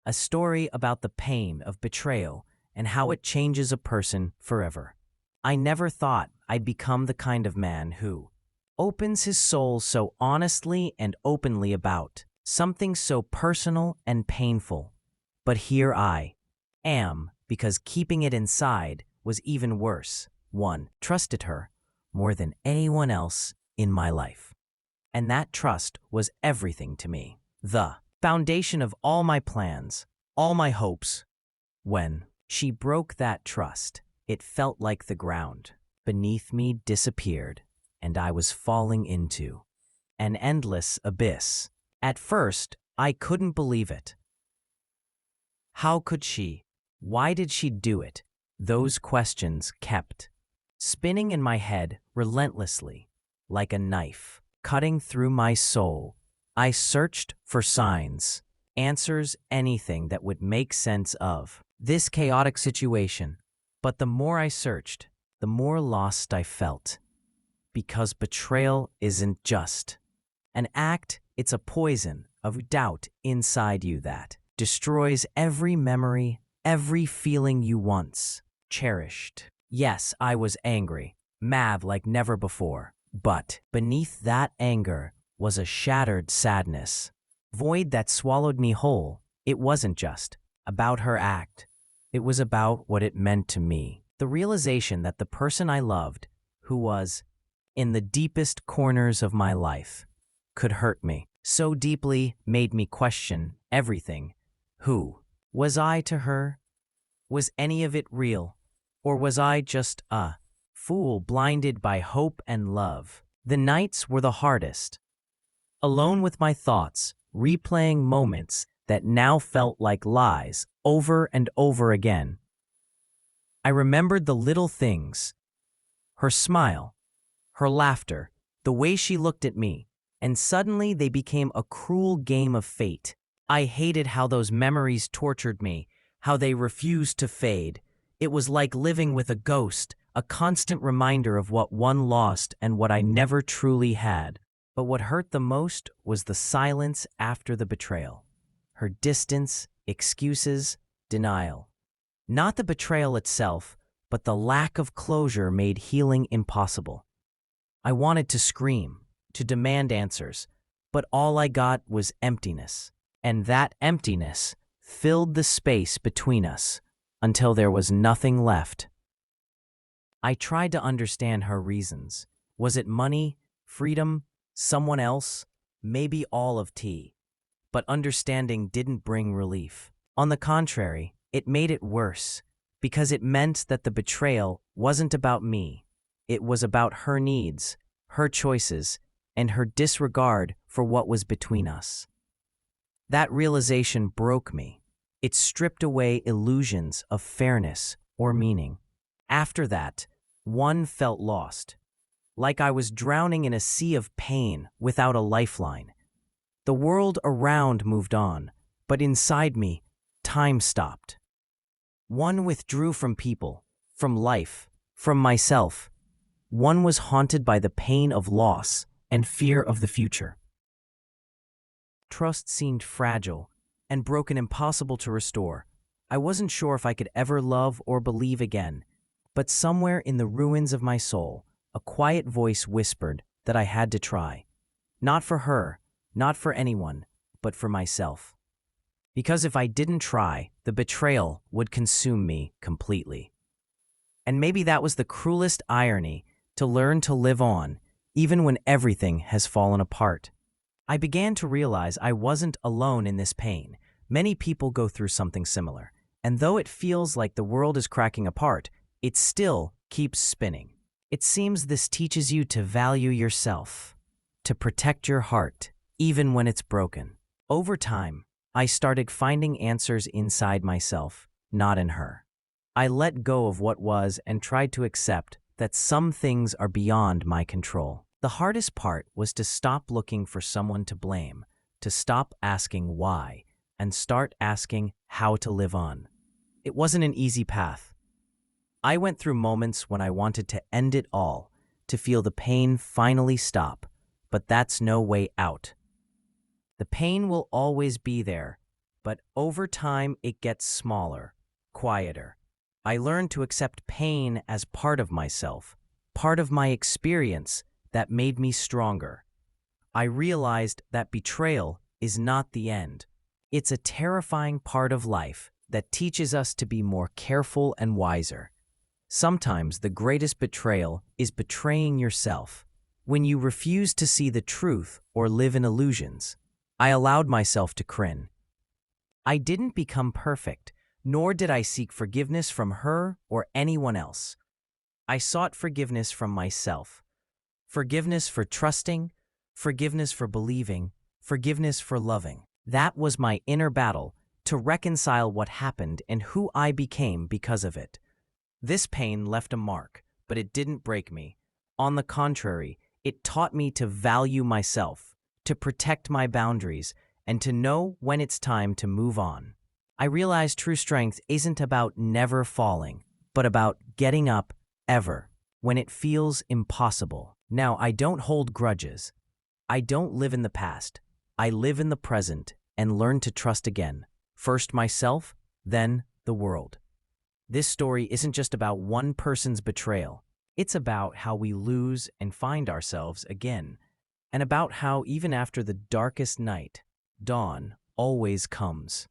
a story about the pain of betrayal and how it changes a person forever. I never thought I'd become the kind of man who opens his soul so honestly and openly about something so personal and painful. But here I am, because keeping it inside was even worse. 1. Trusted her more than anyone else in my life. And that trust was everything to me. The foundation of all my plans, all my hopes. When she broke that trust, it felt like the ground beneath me disappeared, and I was falling into an endless abyss. At first, I couldn't believe it. How could she? Why did she do it? Those questions kept spinning in my head relentlessly, like a knife cutting through my soul. I searched for signs, answers, anything that would make sense of this chaotic situation. But the more I searched, the more lost I felt. Because betrayal isn't just an act, it's a poison of doubt inside you that destroys every memory, every feeling you once cherished. Yes, I was angry, mad like never before. But beneath that anger was a shattered sadness, void that swallowed me whole. It wasn't just about her act. It was about what it meant to me. The realization that the person I loved, who was in the deepest corners of my life, could hurt me so deeply, made me question everything. Who was I to her? Was any of it real? Or was I just a fool blinded by hope and love? The nights were the hardest. Alone with my thoughts, replaying moments that now felt like lies over and over again. I remembered the little things, her smile, her laughter, the way she looked at me, and suddenly they became a cruel game of fate. I hated how those memories tortured me, how they refused to fade. It was like living with a ghost, a constant reminder of what one lost and what I never truly had. But what hurt the most was the silence after the betrayal. Her distance, excuses, denial. Not the betrayal itself, but the lack of closure made healing impossible. I wanted to scream, to demand answers, but all I got was emptiness. And that emptiness filled the space between us until there was nothing left. I tried to understand her reasons. Was it money, freedom, someone else? Maybe all of T. But understanding didn't bring relief. On the contrary, it made it worse, because it meant that the betrayal wasn't about me. It was about her needs, her choices, and her disregard for what was between us. That realization broke me. It stripped away illusions of fairness or meaning. After that, one felt lost, like I was drowning in a sea of pain without a lifeline. The world around moved on, but inside me, time stopped. One withdrew from people, from life, from myself. One was haunted by the pain of loss and fear of the future. Trust seemed fragile and broken, impossible to restore. I wasn't sure if I could ever love or believe again, but somewhere in the ruins of my soul, a quiet voice whispered that I had to try. Not for her, not for anyone, but for myself. Because if I didn't try, the betrayal would consume me completely. And maybe that was the cruelest irony, to learn to live on, even when everything has fallen apart. I began to realize I wasn't alone in this pain. Many people go through something similar, and though it feels like the world is cracking apart, it still keeps spinning. It seems this teaches you to value yourself, to protect your heart, even when it's broken. Over time, I started finding answers inside myself, not in her. I let go of what was and tried to accept that some things are beyond my control. The hardest part was to stop looking for someone to blame, to stop asking why, and start asking how to live on. It wasn't an easy path. I went through moments when I wanted to end it all, to feel the pain finally stop, but that's no way out. The pain will always be there, but over time it gets smaller, quieter. I learned to accept pain as part of myself, part of my experience that made me stronger. I realized that betrayal is not the end. It's a terrifying part of life that teaches us to be more careful and wiser. Sometimes the greatest betrayal is betraying yourself. When you refuse to see the truth or live in illusions, I allowed myself to cringe. I didn't become perfect, nor did I seek forgiveness from her or anyone else. I sought forgiveness from myself. Forgiveness for trusting, forgiveness for believing, forgiveness for loving. That was my inner battle to reconcile what happened and who I became because of it. This pain left a mark, but it didn't break me. On the contrary, it taught me to value myself, to protect my boundaries, and to know when it's time to move on. I realized true strength isn't about never falling, but about getting up ever when it feels impossible. Now, I don't hold grudges. I don't live in the past. I live in the present and learn to trust again. First myself, then the world. This story isn't just about one person's betrayal. It's about how we lose and find ourselves again, and about how even after the darkest night, dawn always comes.